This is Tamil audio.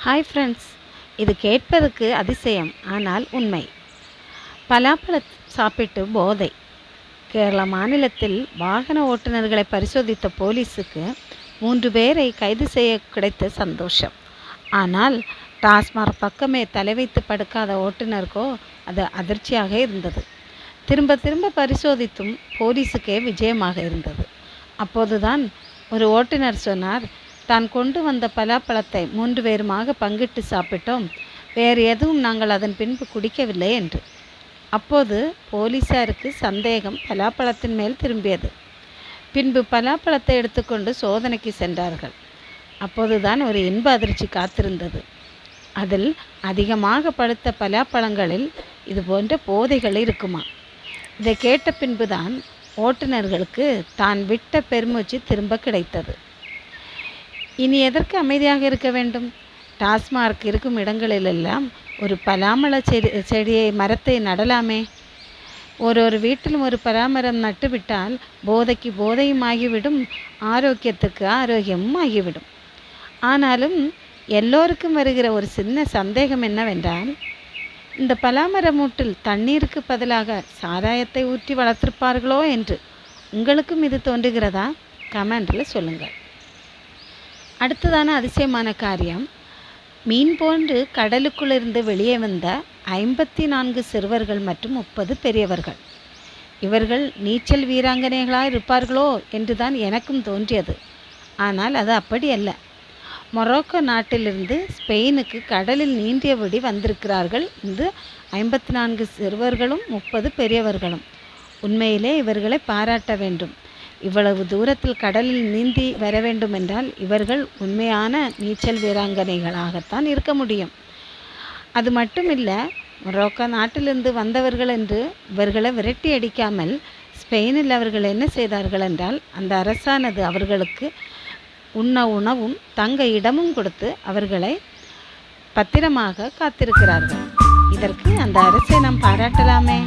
ஹாய் ஃப்ரெண்ட்ஸ், இது கேட்பதற்கு அதிசயம், ஆனால் உண்மை. பலாப்பழம் சாப்பிட்டு போதை. கேரள மாநிலத்தில் வாகன ஓட்டுநர்களை பரிசோதித்த போலீஸுக்கு 3 பேரை கைது செய்ய கிடைத்த சந்தோஷம். ஆனால் டாஸ்மாக் பக்கமே தலை வைத்து படுக்காத ஓட்டுநருக்கோ அது அதிர்ச்சியாக இருந்தது. திரும்ப திரும்ப பரிசோதித்தும் போலீஸுக்கே விஜயமாக இருந்தது. அப்போதுதான் ஒரு ஓட்டுநர் சொன்னார், தான் கொண்டு வந்த பலாப்பழத்தை 3 பேருமாக பங்கிட்டு சாப்பிட்டோம், வேறு எதுவும் நாங்கள் அதன் பின்பு குடிக்கவில்லை என்று. அப்போது போலீஸாருக்கு சந்தேகம் பலாப்பழத்தின் மேல் திரும்பியது. பின்பு பலாப்பழத்தை எடுத்துக்கொண்டு சோதனைக்கு சென்றார்கள். அப்போதுதான் ஒரு இன்ப அதிர்ச்சி காத்திருந்தது. அதில் அதிகமாக பழுத்த பலாப்பழங்களில் இது போன்ற போதைகள் இருக்குமா? இதை கேட்ட பின்புதான் ஓட்டுநர்களுக்கு தான் விட்ட பெருமூச்சு திரும்ப கிடைத்தது. இனி எதற்கு அமைதியாக இருக்க வேண்டும்? டாஸ்மாக் இருக்கும் இடங்களிலெல்லாம் ஒரு பலாமழ செடியை மரத்தை நடலாமே. ஒரு வீட்டிலும் ஒரு பலாமரம் நட்டுவிட்டால் போதைக்கு போதையும் ஆகிவிடும், ஆரோக்கியத்துக்கு ஆரோக்கியமும் ஆகிவிடும். ஆனாலும் எல்லோருக்கும் வருகிற ஒரு சின்ன சந்தேகம் என்னவென்றால், இந்த பலாமர மூட்டில் தண்ணீருக்கு பதிலாக சாராயத்தை ஊற்றி வளர்த்திருப்பார்களோ என்று. உங்களுக்கும் இது தோன்றுகிறதா? கமெண்டில் சொல்லுங்கள். அடுத்ததான அதிசயமான காரியம், மீன் போன்று கடலுக்குள்ளிருந்து வெளியே வந்த 54 சிறுவர்கள் மற்றும் 30 பெரியவர்கள். இவர்கள் நீச்சல் வீராங்கனைகளாக இருப்பார்களோ என்று தான் எனக்கும் தோன்றியது. ஆனால் அது அப்படி அல்ல. மொரோக்கோ நாட்டிலிருந்து ஸ்பெயினுக்கு கடலில் நீந்தியபடி வந்திருக்கிறார்கள் இந்த 54 சிறுவர்களும் 30 பெரியவர்களும். உண்மையிலே இவர்களை பாராட்ட வேண்டும். இவ்வளவு தூரத்தில் கடலில் நீந்தி வர வேண்டுமென்றால் இவர்கள் உண்மையான நீச்சல் வீராங்கனைகளாகத்தான் இருக்க முடியும். அது மட்டுமில்லை, மொரோக்கோ நாட்டிலிருந்து வந்தவர்கள் என்று இவர்களை விரட்டி அடிக்காமல் ஸ்பெயினில் அவர்கள் என்ன செய்தார்கள் என்றால், அந்த அரசானது அவர்களுக்கு உண்ண உணவும் தங்க இடமும் கொடுத்து அவர்களை பத்திரமாக காத்திருக்கிறார்கள். இதற்கு அந்த அரசை நாம் பாராட்டலாமே.